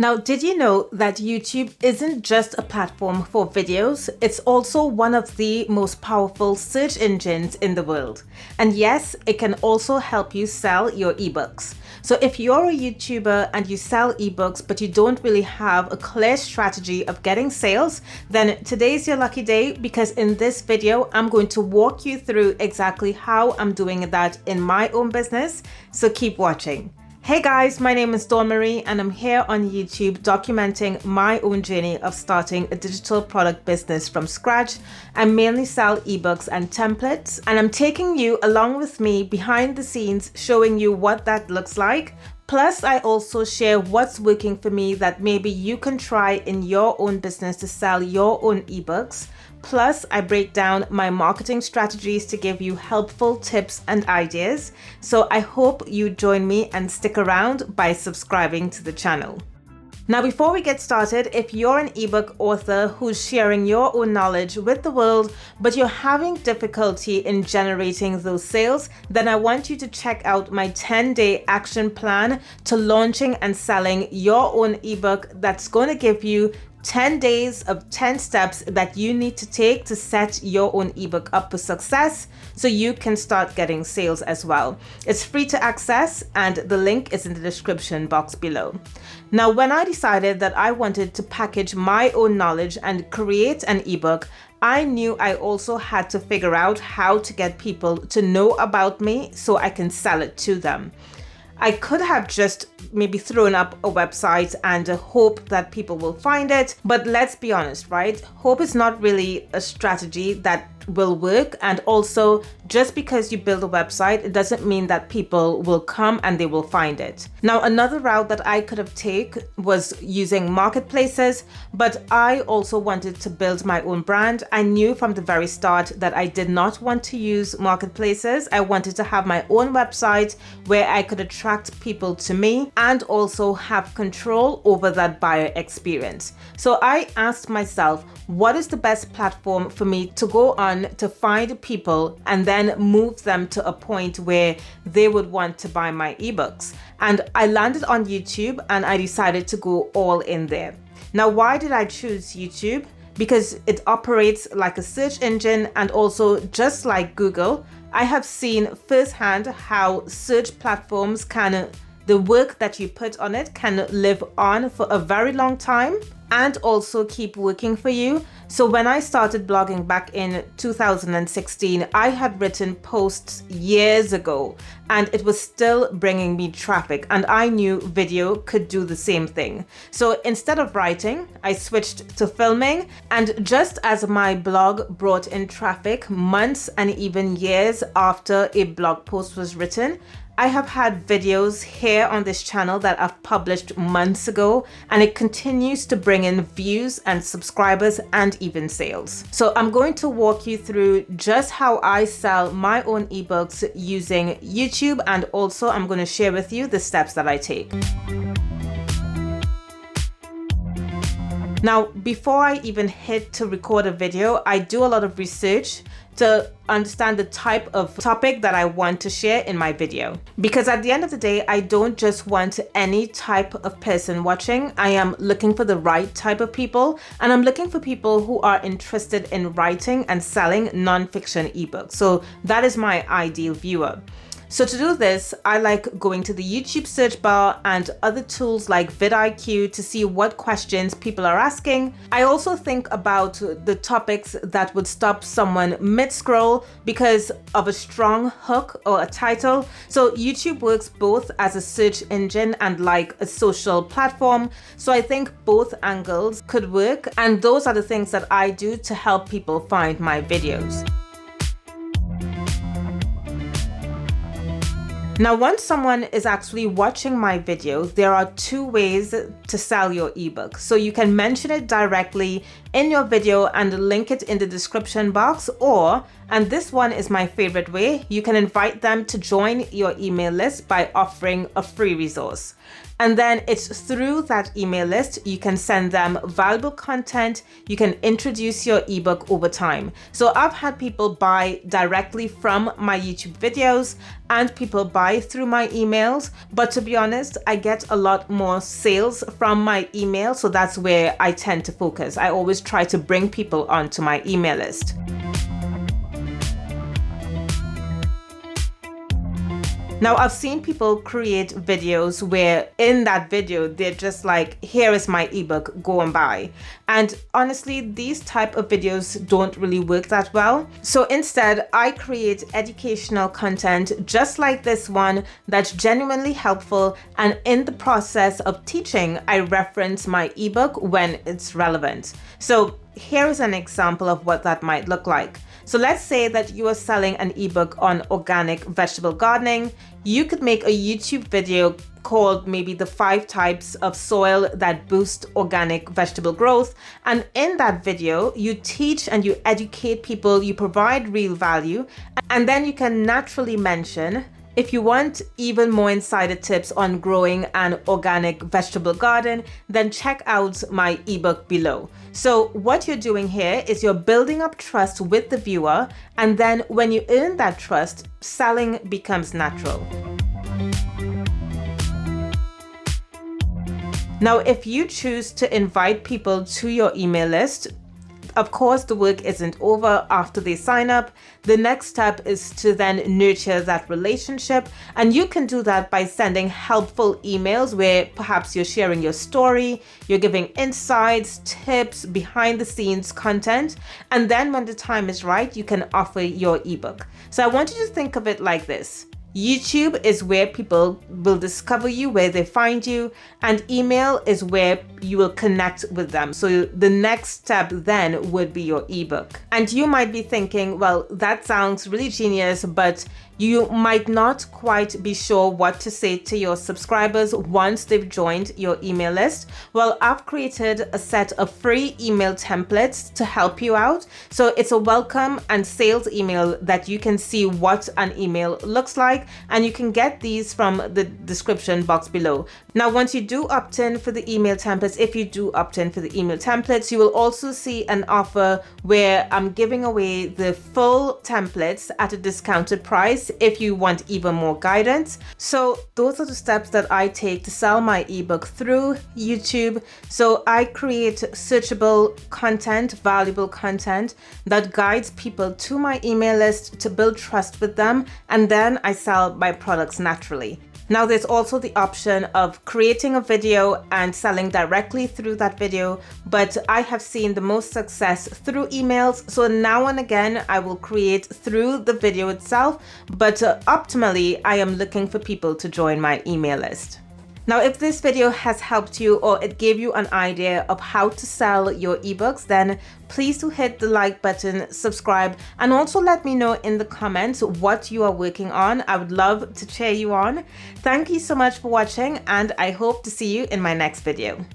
Now, did you know that YouTube isn't just a platform for videos? It's also one of the most powerful search engines in the world. And yes, it can also help you sell your ebooks. So if you're a YouTuber and you sell ebooks, but you don't really have a clear strategy of getting sales, then today's your lucky day, because in this video, I'm going to walk you through exactly how I'm doing that in my own business. So keep watching. Hey guys, my name is Dawn Marie and I'm here on YouTube documenting my own journey of starting a digital product business from scratch. I mainly sell ebooks and templates, and I'm taking you along with me behind the scenes, showing you what that looks like. Plus, I also share what's working for me that maybe you can try in your own business to sell your own ebooks. Plus, I break down my marketing strategies to give you helpful tips and ideas. So I hope you join me and stick around by subscribing to the channel. Now, before we get started, if you're an ebook author who's sharing your own knowledge with the world, but you're having difficulty in generating those sales, then I want you to check out my 10-day action plan to launching and selling your own ebook that's going to give you 10 days of 10 steps that you need to take to set your own ebook up for success so you can start getting sales as well. It's free to access and the link is in the description box below. Now, when I decided that I wanted to package my own knowledge and create an ebook, I knew I also had to figure out how to get people to know about me so I can sell it to them. I could have just maybe thrown up a website and hope that people will find it. But let's be honest, right? Hope is not really a strategy that will work. And also, just because you build a website, it doesn't mean that people will come and they will find it. Now, another route that I could have taken was using marketplaces, but I also wanted to build my own brand. I knew from the very start that I did not want to use marketplaces. I wanted to have my own website where I could attract people to me and also have control over that buyer experience. So I asked myself, what is the best platform for me to go on to find people and then move them to a point where they would want to buy my ebooks? And I landed on YouTube and I decided to go all in there. Now, why did I choose YouTube? Because it operates like a search engine, and also just like Google, I have seen firsthand how search platforms the work that you put on it can live on for a very long time and also keep working for you. So when I started blogging back in 2016, I had written posts years ago and it was still bringing me traffic, and I knew video could do the same thing. So instead of writing, I switched to filming, and just as my blog brought in traffic months and even years after a blog post was written, I have had videos here on this channel that I've published months ago, and it continues to bring in views and subscribers and even sales. So I'm going to walk you through just how I sell my own ebooks using YouTube, and also I'm going to share with you the steps that I take. Now, before I even hit to record a video, I do a lot of research to understand the type of topic that I want to share in my video. Because at the end of the day, I don't just want any type of person watching. I am looking for the right type of people, and I'm looking for people who are interested in writing and selling nonfiction ebooks. So that is my ideal viewer. So to do this, I like going to the YouTube search bar and other tools like vidIQ to see what questions people are asking. I also think about the topics that would stop someone mid-scroll because of a strong hook or a title. So YouTube works both as a search engine and like a social platform. So I think both angles could work, and those are the things that I do to help people find my videos. Now, once someone is actually watching my video, there are two ways to sell your ebook. So you can mention it directly in your video and link it in the description box, or And this one is my favorite way. You can invite them to join your email list by offering a free resource. And then it's through that email list, you can send them valuable content. You can introduce your ebook over time. So I've had people buy directly from my YouTube videos and people buy through my emails. But to be honest, I get a lot more sales from my email. So that's where I tend to focus. I always try to bring people onto my email list. Now, I've seen people create videos where in that video, they're just like, here is my ebook, go and buy. And honestly, these type of videos don't really work that well. So instead, I create educational content just like this one that's genuinely helpful. And in the process of teaching, I reference my ebook when it's relevant. So here is an example of what that might look like. So let's say that you are selling an ebook on organic vegetable gardening. You could make a YouTube video called maybe the 5 types of soil that boost organic vegetable growth. And in that video, you teach and you educate people, you provide real value, and then you can naturally mention, if you want even more insider tips on growing an organic vegetable garden, then check out my ebook below. So what you're doing here is you're building up trust with the viewer, and then when you earn that trust, selling becomes natural. Now, if you choose to invite people to your email list, of course, the work isn't over after they sign up. The next step is to then nurture that relationship. And you can do that by sending helpful emails where perhaps you're sharing your story, you're giving insights, tips, behind the scenes content. And then when the time is right, you can offer your ebook. So I want you to think of it like this. YouTube is where people will discover you, where they find you, and email is where you will connect with them. So the next step then would be your ebook. And you might be thinking, well, that sounds really genius, but you might not quite be sure what to say to your subscribers once they've joined your email list. Well, I've created a set of free email templates to help you out. So it's a welcome and sales email that you can see what an email looks like, and you can get these from the description box below. Now, once you do opt in for the email templates, if you do opt in for the email templates, you will also see an offer where I'm giving away the full templates at a discounted price if you want even more guidance. So those are the steps that I take to sell my ebook through YouTube. So I create searchable content, valuable content that guides people to my email list to build trust with them, and then I sell my products naturally. Now, there's also the option of creating a video and selling directly through that video, but I have seen the most success through emails. So now and again, I will create through the video itself, but optimally, I am looking for people to join my email list. Now, if this video has helped you or it gave you an idea of how to sell your ebooks, then please do hit the like button, subscribe, and also let me know in the comments what you are working on. I would love to cheer you on. Thank you so much for watching, and I hope to see you in my next video.